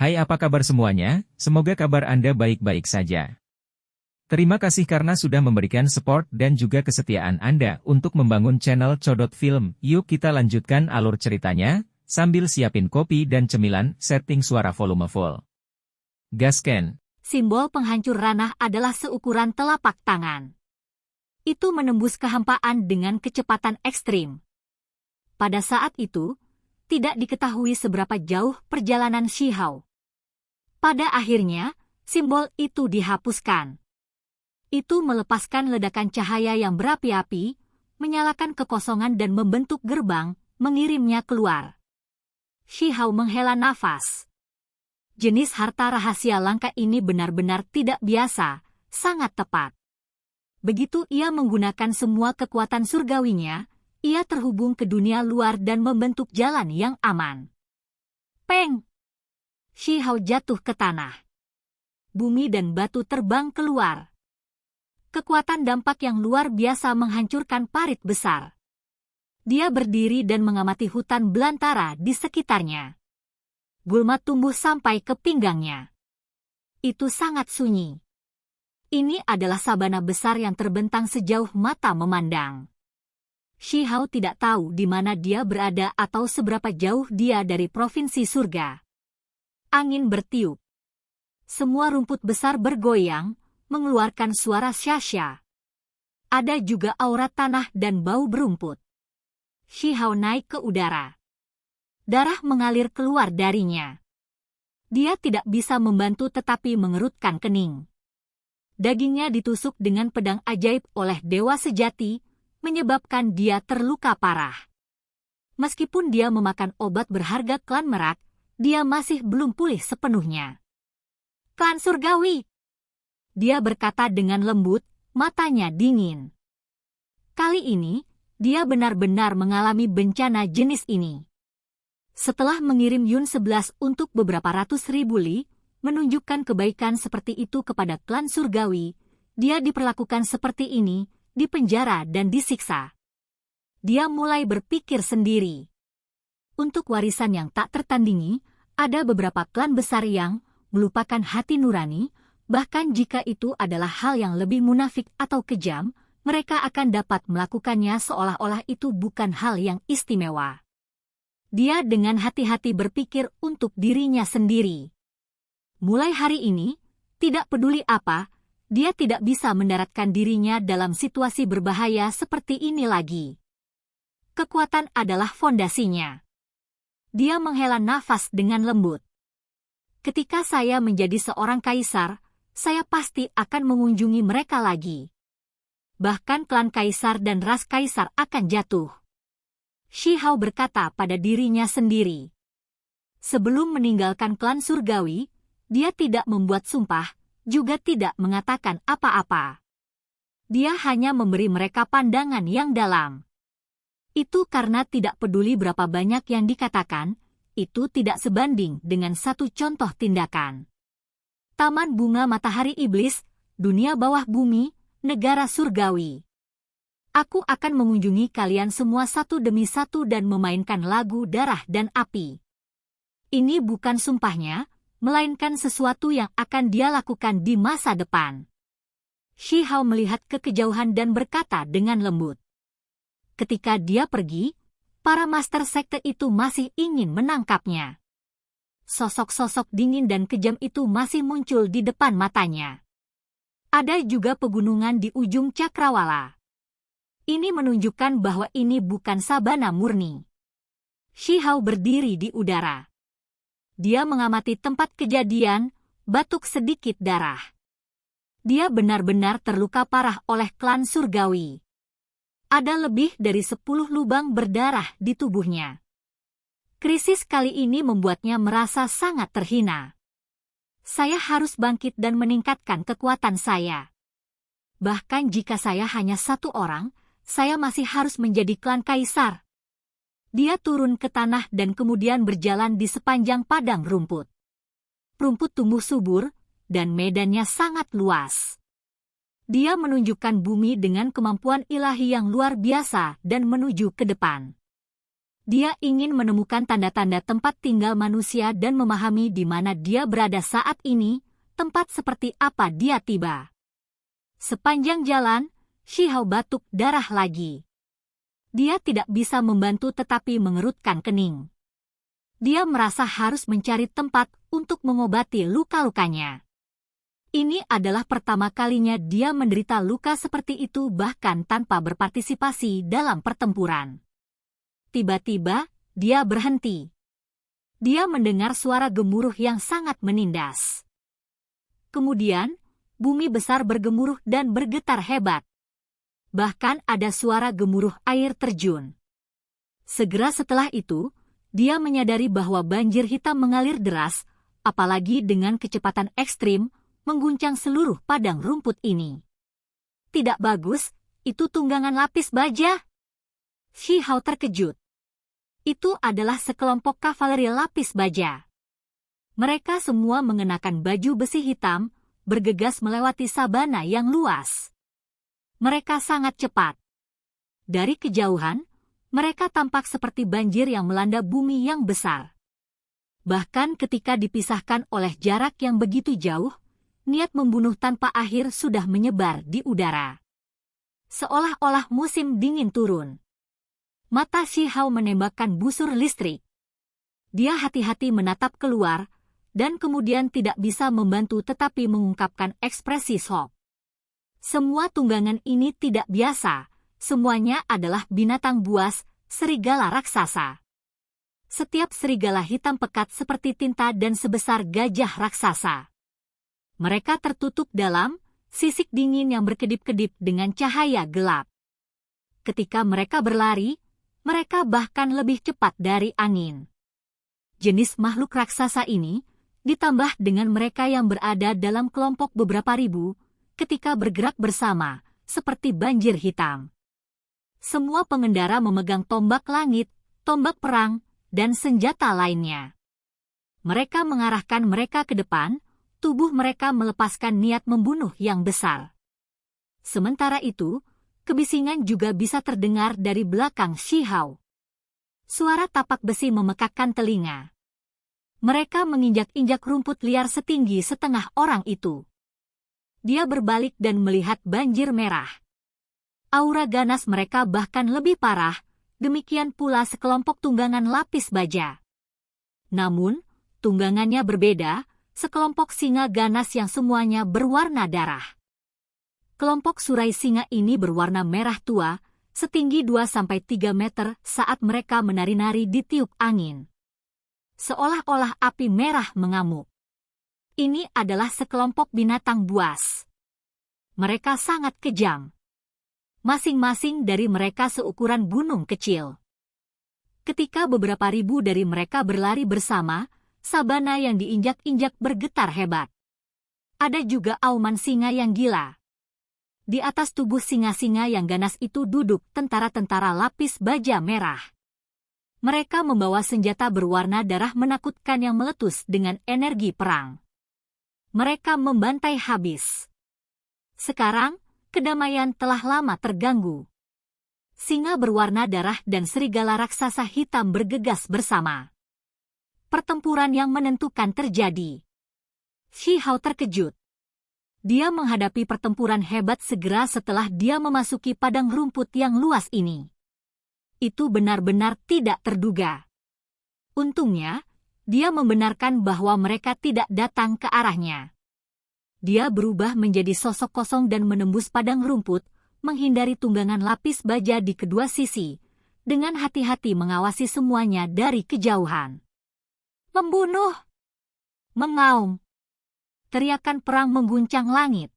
Hai, apa kabar semuanya? Semoga kabar Anda baik-baik saja. Terima kasih karena sudah memberikan support dan juga kesetiaan Anda untuk membangun channel Codot Film. Yuk kita lanjutkan alur ceritanya, sambil siapin kopi dan cemilan, setting suara volume full. Gasken. Simbol penghancur ranah adalah seukuran telapak tangan. Itu menembus kehampaan dengan kecepatan ekstrim. Pada saat itu, tidak diketahui seberapa jauh perjalanan Shihao. Pada akhirnya, simbol itu dihapuskan. Itu melepaskan ledakan cahaya yang berapi-api, menyalakan kekosongan dan membentuk gerbang, mengirimnya keluar. Shihao menghela nafas. Jenis harta rahasia langka ini benar-benar tidak biasa, sangat tepat. Begitu ia menggunakan semua kekuatan surgawinya, ia terhubung ke dunia luar dan membentuk jalan yang aman. Peng! Shihao jatuh ke tanah. Bumi dan batu terbang keluar. Kekuatan dampak yang luar biasa menghancurkan parit besar. Dia berdiri dan mengamati hutan belantara di sekitarnya. Gulma tumbuh sampai ke pinggangnya. Itu sangat sunyi. Ini adalah sabana besar yang terbentang sejauh mata memandang. Shihao tidak tahu di mana dia berada atau seberapa jauh dia dari provinsi surga. Angin bertiup. Semua rumput besar bergoyang, mengeluarkan suara syasya. Ada juga aura tanah dan bau berumput. Shihao naik ke udara. Darah mengalir keluar darinya. Dia tidak bisa membantu tetapi mengerutkan kening. Dagingnya ditusuk dengan pedang ajaib oleh dewa sejati, menyebabkan dia terluka parah. Meskipun dia memakan obat berharga klan Merak, dia masih belum pulih sepenuhnya. Klan Surgawi! Dia berkata dengan lembut, matanya dingin. Kali ini, dia benar-benar mengalami bencana jenis ini. Setelah mengirim Yun 11 untuk beberapa ratus ribu li, menunjukkan kebaikan seperti itu kepada klan Surgawi, dia diperlakukan seperti ini, dipenjara dan disiksa. Dia mulai berpikir sendiri. Untuk warisan yang tak tertandingi, ada beberapa klan besar yang melupakan hati nurani. Bahkan jika itu adalah hal yang lebih munafik atau kejam, mereka akan dapat melakukannya seolah-olah itu bukan hal yang istimewa. Dia dengan hati-hati berpikir untuk dirinya sendiri. Mulai hari ini, tidak peduli apa, dia tidak bisa mendaratkan dirinya dalam situasi berbahaya seperti ini lagi. Kekuatan adalah fondasinya. Dia menghela nafas dengan lembut. Ketika saya menjadi seorang kaisar, saya pasti akan mengunjungi mereka lagi. Bahkan klan kaisar dan ras kaisar akan jatuh. Shihao berkata pada dirinya sendiri. Sebelum meninggalkan klan surgawi, dia tidak membuat sumpah, juga tidak mengatakan apa-apa. Dia hanya memberi mereka pandangan yang dalam. Itu karena tidak peduli berapa banyak yang dikatakan, itu tidak sebanding dengan satu contoh tindakan. Taman Bunga Matahari Iblis, dunia bawah bumi, negara surgawi. Aku akan mengunjungi kalian semua satu demi satu dan memainkan lagu darah dan api. Ini bukan sumpahnya, melainkan sesuatu yang akan dia lakukan di masa depan. Shihao melihat ke kejauhan dan berkata dengan lembut. Ketika dia pergi, para master sekte itu masih ingin menangkapnya. Sosok-sosok dingin dan kejam itu masih muncul di depan matanya. Ada juga pegunungan di ujung cakrawala. Ini menunjukkan bahwa ini bukan sabana murni. Shihao berdiri di udara. Dia mengamati tempat kejadian, batuk sedikit darah. Dia benar-benar terluka parah oleh klan surgawi. Ada lebih dari 10 lubang berdarah di tubuhnya. Krisis kali ini membuatnya merasa sangat terhina. Saya harus bangkit dan meningkatkan kekuatan saya. Bahkan jika saya hanya satu orang, saya masih harus menjadi klan kaisar. Dia turun ke tanah dan kemudian berjalan di sepanjang padang rumput. Rumput tumbuh subur, dan medannya sangat luas. Dia menunjukkan bumi dengan kemampuan ilahi yang luar biasa dan menuju ke depan. Dia ingin menemukan tanda-tanda tempat tinggal manusia dan memahami di mana dia berada saat ini, tempat seperti apa dia tiba. Sepanjang jalan, Shihao batuk darah lagi. Dia tidak bisa membantu tetapi mengerutkan kening. Dia merasa harus mencari tempat untuk mengobati luka-lukanya. Ini adalah pertama kalinya dia menderita luka seperti itu bahkan tanpa berpartisipasi dalam pertempuran. Tiba-tiba, dia berhenti. Dia mendengar suara gemuruh yang sangat menindas. Kemudian, bumi besar bergemuruh dan bergetar hebat. Bahkan ada suara gemuruh air terjun. Segera setelah itu, dia menyadari bahwa banjir hitam mengalir deras, apalagi dengan kecepatan ekstrim, mengguncang seluruh padang rumput ini. Tidak bagus, itu tunggangan lapis baja. Shihao terkejut. Itu adalah sekelompok kavaleri lapis baja. Mereka semua mengenakan baju besi hitam, bergegas melewati sabana yang luas. Mereka sangat cepat. Dari kejauhan, mereka tampak seperti banjir yang melanda bumi yang besar. Bahkan ketika dipisahkan oleh jarak yang begitu jauh, niat membunuh tanpa akhir sudah menyebar di udara. Seolah-olah musim dingin turun. Mata Shihao menembakkan busur listrik. Dia hati-hati menatap keluar, dan kemudian tidak bisa membantu tetapi mengungkapkan ekspresi shock. Semua tunggangan ini tidak biasa, semuanya adalah binatang buas, serigala raksasa. Setiap serigala hitam pekat seperti tinta dan sebesar gajah raksasa. Mereka tertutup dalam sisik dingin yang berkedip-kedip dengan cahaya gelap. Ketika mereka berlari, mereka bahkan lebih cepat dari angin. Jenis makhluk raksasa ini, ditambah dengan mereka yang berada dalam kelompok beberapa ribu, ketika bergerak bersama, seperti banjir hitam. Semua pengendara memegang tombak langit, tombak perang, dan senjata lainnya. Mereka mengarahkan mereka ke depan, tubuh mereka melepaskan niat membunuh yang besar. Sementara itu, kebisingan juga bisa terdengar dari belakang Shihao. Suara tapak besi memekakkan telinga. Mereka menginjak-injak rumput liar setinggi setengah orang itu. Dia berbalik dan melihat banjir merah. Aura ganas mereka bahkan lebih parah, demikian pula sekelompok tunggangan lapis baja. Namun, tunggangannya berbeda, sekelompok singa ganas yang semuanya berwarna darah. Kelompok surai singa ini berwarna merah tua, setinggi 2-3 meter saat mereka menari-nari di tiup angin. Seolah-olah api merah mengamuk. Ini adalah sekelompok binatang buas. Mereka sangat kejam. Masing-masing dari mereka seukuran gunung kecil. Ketika beberapa ribu dari mereka berlari bersama, sabana yang diinjak-injak bergetar hebat. Ada juga auman singa yang gila. Di atas tubuh singa-singa yang ganas itu duduk tentara-tentara lapis baja merah. Mereka membawa senjata berwarna darah menakutkan yang meletus dengan energi perang. Mereka membantai habis. Sekarang, kedamaian telah lama terganggu. Singa berwarna darah dan serigala raksasa hitam bergegas bersama. Pertempuran yang menentukan terjadi. Shihao terkejut. Dia menghadapi pertempuran hebat segera setelah dia memasuki padang rumput yang luas ini. Itu benar-benar tidak terduga. Untungnya, dia membenarkan bahwa mereka tidak datang ke arahnya. Dia berubah menjadi sosok kosong dan menembus padang rumput, menghindari tunggangan lapis baja di kedua sisi, dengan hati-hati mengawasi semuanya dari kejauhan. Membunuh! Mengaum! Teriakan perang mengguncang langit.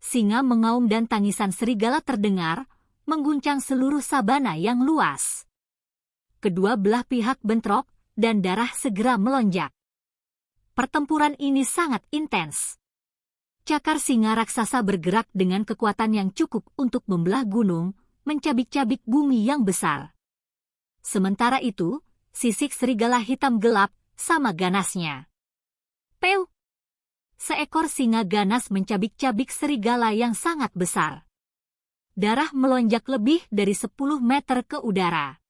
Singa mengaum dan tangisan serigala terdengar, mengguncang seluruh sabana yang luas. Kedua belah pihak bentrok, dan darah segera melonjak. Pertempuran ini sangat intens. Cakar singa raksasa bergerak dengan kekuatan yang cukup untuk membelah gunung, mencabik-cabik bumi yang besar. Sementara itu, sisik serigala hitam gelap, sama ganasnya. Peu! Seekor singa ganas mencabik-cabik serigala yang sangat besar. Darah melonjak lebih dari 10 meter ke udara.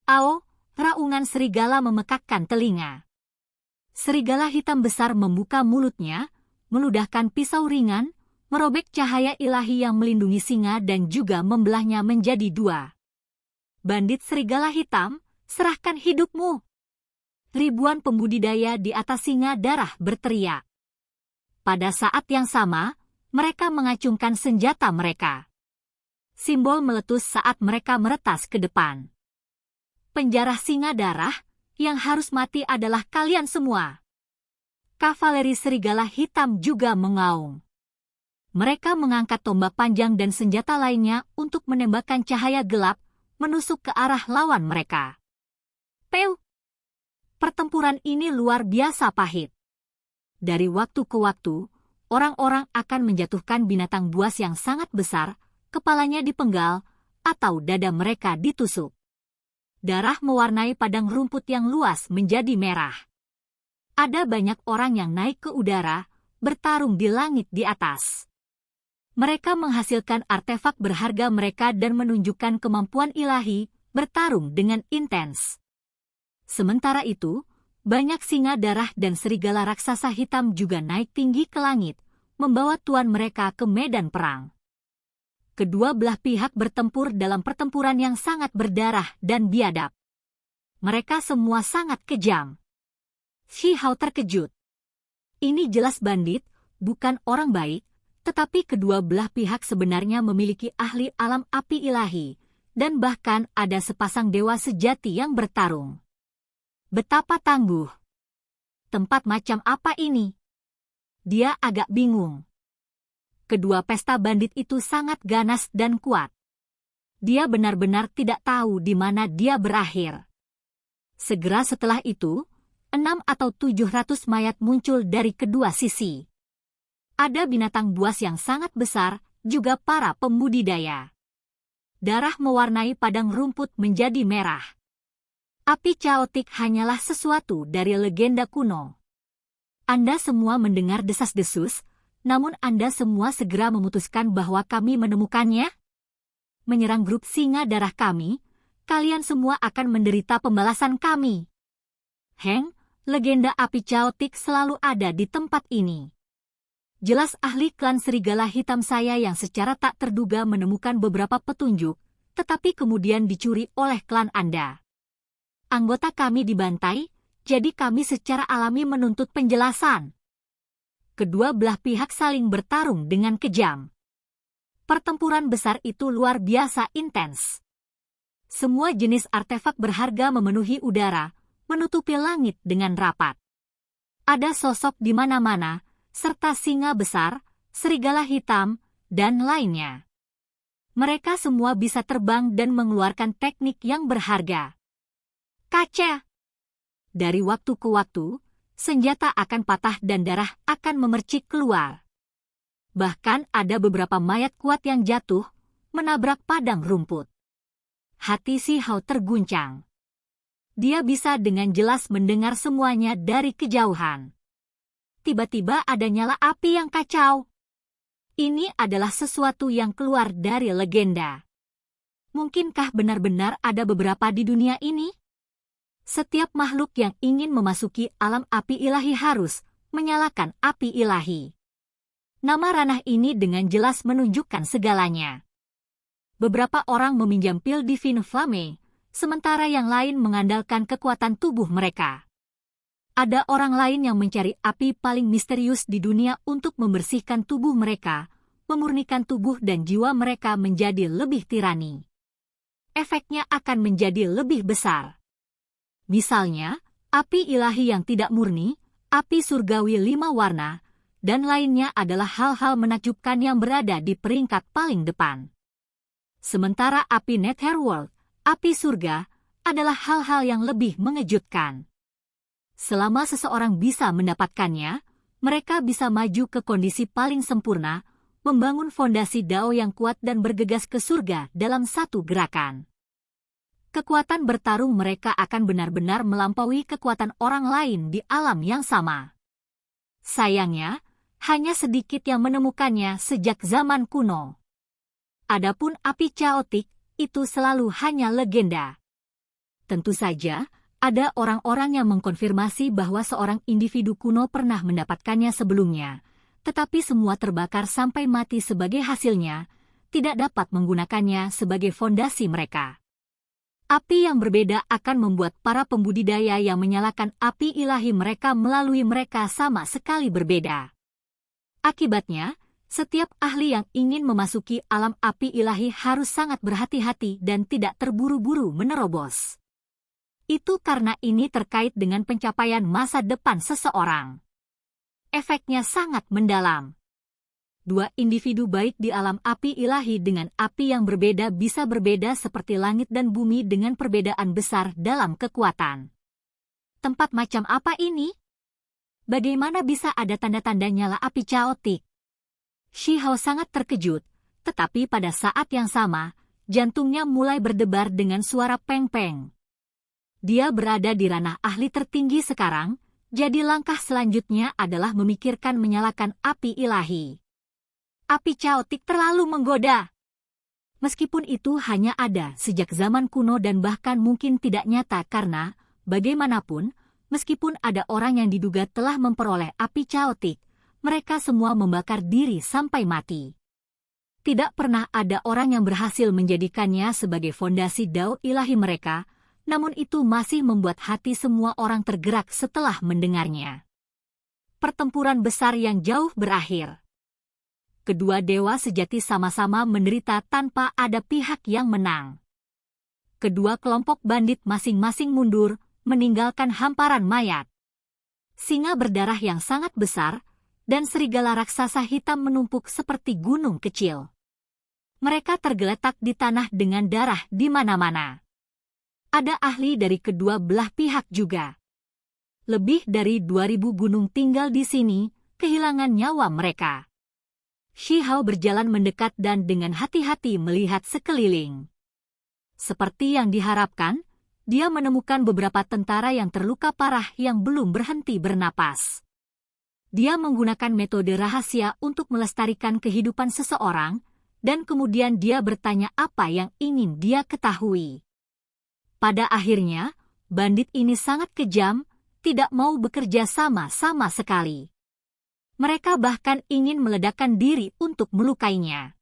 Ao, raungan serigala memekakkan telinga. Serigala hitam besar membuka mulutnya, meludahkan pisau ringan, merobek cahaya ilahi yang melindungi singa dan juga membelahnya menjadi dua. Bandit serigala hitam, serahkan hidupmu! Ribuan pembudidaya di atas singa darah berteriak. Pada saat yang sama, mereka mengacungkan senjata mereka. Simbol meletus saat mereka meretas ke depan. Penjara singa darah, yang harus mati adalah kalian semua. Kavaleri serigala hitam juga mengaung. Mereka mengangkat tombak panjang dan senjata lainnya untuk menembakkan cahaya gelap, menusuk ke arah lawan mereka. Peu! Pertempuran ini luar biasa pahit. Dari waktu ke waktu, orang-orang akan menjatuhkan binatang buas yang sangat besar, kepalanya dipenggal, atau dada mereka ditusuk. Darah mewarnai padang rumput yang luas menjadi merah. Ada banyak orang yang naik ke udara, bertarung di langit di atas. Mereka menghasilkan artefak berharga mereka dan menunjukkan kemampuan ilahi, bertarung dengan intens. Sementara itu, banyak singa darah dan serigala raksasa hitam juga naik tinggi ke langit, membawa tuan mereka ke medan perang. Kedua belah pihak bertempur dalam pertempuran yang sangat berdarah dan biadab. Mereka semua sangat kejam. Shi Hao terkejut. Ini jelas bandit, bukan orang baik, tetapi kedua belah pihak sebenarnya memiliki ahli alam api ilahi, dan bahkan ada sepasang dewa sejati yang bertarung. Betapa tangguh. Tempat macam apa ini? Dia agak bingung. Kedua pesta bandit itu sangat ganas dan kuat. Dia benar-benar tidak tahu di mana dia berakhir. Segera setelah itu, 600 atau 700 mayat muncul dari kedua sisi. Ada binatang buas yang sangat besar, juga para pembudidaya. Darah mewarnai padang rumput menjadi merah. Api caotik hanyalah sesuatu dari legenda kuno. Anda semua mendengar desas-desus, namun Anda semua segera memutuskan bahwa kami menemukannya. Menyerang grup singa darah kami, kalian semua akan menderita pembalasan kami. Heng, legenda api caotik selalu ada di tempat ini. Jelas ahli klan serigala hitam saya yang secara tak terduga menemukan beberapa petunjuk, tetapi kemudian dicuri oleh klan Anda. Anggota kami dibantai, jadi kami secara alami menuntut penjelasan. Kedua belah pihak saling bertarung dengan kejam. Pertempuran besar itu luar biasa intens. Semua jenis artefak berharga memenuhi udara, menutupi langit dengan rapat. Ada sosok di mana-mana, serta singa besar, serigala hitam, dan lainnya. Mereka semua bisa terbang dan mengeluarkan teknik yang berharga. Kaca! Dari waktu ke waktu, senjata akan patah dan darah akan memercik keluar. Bahkan ada beberapa mayat kuat yang jatuh, menabrak padang rumput. Hati Shi Hao terguncang. Dia bisa dengan jelas mendengar semuanya dari kejauhan. Tiba-tiba ada nyala api yang kacau. Ini adalah sesuatu yang keluar dari legenda. Mungkinkah benar-benar ada beberapa di dunia ini? Setiap makhluk yang ingin memasuki alam api ilahi harus menyalakan api ilahi. Nama ranah ini dengan jelas menunjukkan segalanya. Beberapa orang meminjam pil Divine Flame, sementara yang lain mengandalkan kekuatan tubuh mereka. Ada orang lain yang mencari api paling misterius di dunia untuk membersihkan tubuh mereka, memurnikan tubuh dan jiwa mereka menjadi lebih tirani. Efeknya akan menjadi lebih besar. Misalnya, api ilahi yang tidak murni, api surgawi 5 warna, dan lainnya adalah hal-hal menakjubkan yang berada di peringkat paling depan. Sementara api Netherworld, api surga, adalah hal-hal yang lebih mengejutkan. Selama seseorang bisa mendapatkannya, mereka bisa maju ke kondisi paling sempurna, membangun fondasi Dao yang kuat dan bergegas ke surga dalam satu gerakan. Kekuatan bertarung mereka akan benar-benar melampaui kekuatan orang lain di alam yang sama. Sayangnya, hanya sedikit yang menemukannya sejak zaman kuno. Adapun api caotik, itu selalu hanya legenda. Tentu saja, ada orang-orang yang mengkonfirmasi bahwa seorang individu kuno pernah mendapatkannya sebelumnya, tetapi semua terbakar sampai mati sebagai hasilnya, tidak dapat menggunakannya sebagai fondasi mereka. Api yang berbeda akan membuat para pembudidaya yang menyalakan api ilahi mereka melalui mereka sama sekali berbeda. Akibatnya, setiap ahli yang ingin memasuki alam api ilahi harus sangat berhati-hati dan tidak terburu-buru menerobos. Itu karena ini terkait dengan pencapaian masa depan seseorang. Efeknya sangat mendalam. Dua individu baik di alam api ilahi dengan api yang berbeda bisa berbeda seperti langit dan bumi dengan perbedaan besar dalam kekuatan. Tempat macam apa ini? Bagaimana bisa ada tanda-tanda nyala api caotik? Shi Hao sangat terkejut, tetapi pada saat yang sama, jantungnya mulai berdebar dengan suara peng-peng. Dia berada di ranah ahli tertinggi sekarang, jadi langkah selanjutnya adalah memikirkan menyalakan api ilahi. Api caotik terlalu menggoda. Meskipun itu hanya ada sejak zaman kuno dan bahkan mungkin tidak nyata karena, bagaimanapun, meskipun ada orang yang diduga telah memperoleh api caotik, mereka semua membakar diri sampai mati. Tidak pernah ada orang yang berhasil menjadikannya sebagai fondasi dao ilahi mereka, namun itu masih membuat hati semua orang tergerak setelah mendengarnya. Pertempuran besar yang jauh berakhir. Kedua dewa sejati sama-sama menderita tanpa ada pihak yang menang. Kedua kelompok bandit masing-masing mundur, meninggalkan hamparan mayat. Singa berdarah yang sangat besar, dan serigala raksasa hitam menumpuk seperti gunung kecil. Mereka tergeletak di tanah dengan darah di mana-mana. Ada ahli dari kedua belah pihak juga. Lebih dari 2.000 gunung tinggal di sini, kehilangan nyawa mereka. Shi Hao berjalan mendekat dan dengan hati-hati melihat sekeliling. Seperti yang diharapkan, dia menemukan beberapa tentara yang terluka parah yang belum berhenti bernapas. Dia menggunakan metode rahasia untuk melestarikan kehidupan seseorang, dan kemudian dia bertanya apa yang ingin dia ketahui. Pada akhirnya, bandit ini sangat kejam, tidak mau bekerja sama sekali. Mereka bahkan ingin meledakkan diri untuk melukainya.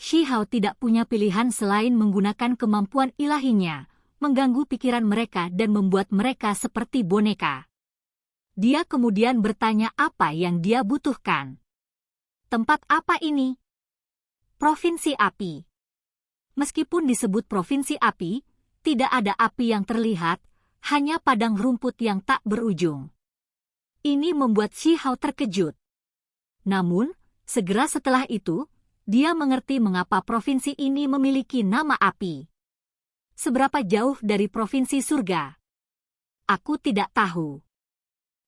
Shi Hao tidak punya pilihan selain menggunakan kemampuan ilahinya, mengganggu pikiran mereka dan membuat mereka seperti boneka. Dia kemudian bertanya apa yang dia butuhkan. Tempat apa ini? Provinsi Api. Meskipun disebut Provinsi Api, tidak ada api yang terlihat, hanya padang rumput yang tak berujung. Ini membuat Shi Hao terkejut. Namun, segera setelah itu, dia mengerti mengapa provinsi ini memiliki nama api. Seberapa jauh dari provinsi surga? Aku tidak tahu.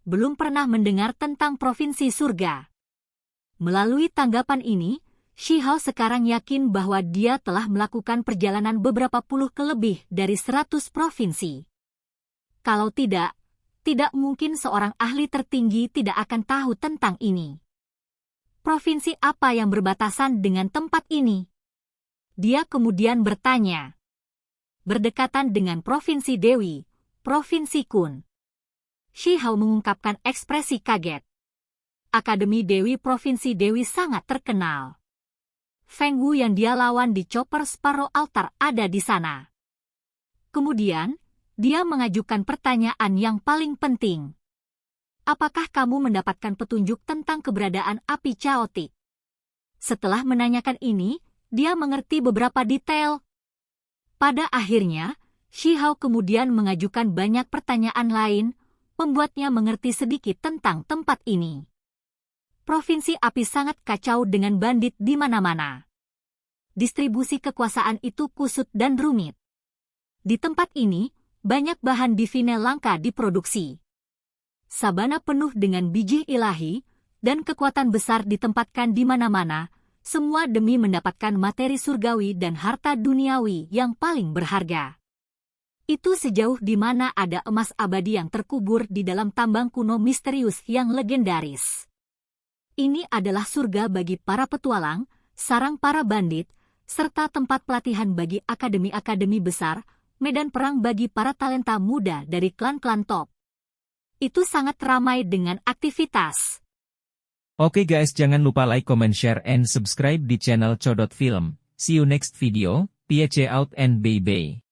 Belum pernah mendengar tentang provinsi surga. Melalui tanggapan ini, Shi Hao sekarang yakin bahwa dia telah melakukan perjalanan beberapa puluh ke lebih dari 100 provinsi. Kalau tidak mungkin seorang ahli tertinggi tidak akan tahu tentang ini. Provinsi apa yang berbatasan dengan tempat ini? Dia kemudian bertanya. Berdekatan dengan Provinsi Dewi, Provinsi Kun. Shi Hao mengungkapkan ekspresi kaget. Akademi Dewi Provinsi Dewi sangat terkenal. Feng Wu yang dia lawan di Chopper Sparrow Altar ada di sana. Kemudian, dia mengajukan pertanyaan yang paling penting. Apakah kamu mendapatkan petunjuk tentang keberadaan api caotik? Setelah menanyakan ini, dia mengerti beberapa detail. Pada akhirnya, Shi Hao kemudian mengajukan banyak pertanyaan lain, membuatnya mengerti sedikit tentang tempat ini. Provinsi api sangat kacau dengan bandit di mana-mana. Distribusi kekuasaan itu kusut dan rumit. Di tempat ini, banyak bahan divine langka diproduksi. Sabana penuh dengan biji ilahi, dan kekuatan besar ditempatkan di mana-mana, semua demi mendapatkan materi surgawi dan harta duniawi yang paling berharga. Itu sejauh di mana ada emas abadi yang terkubur di dalam tambang kuno misterius yang legendaris. Ini adalah surga bagi para petualang, sarang para bandit, serta tempat pelatihan bagi akademi-akademi besar, medan perang bagi para talenta muda dari klan-klan top. Itu sangat ramai dengan aktivitas. Oke guys, jangan lupa like, comment, share, and subscribe di channel Codot Film. See you next video, PAC out and bye-bye.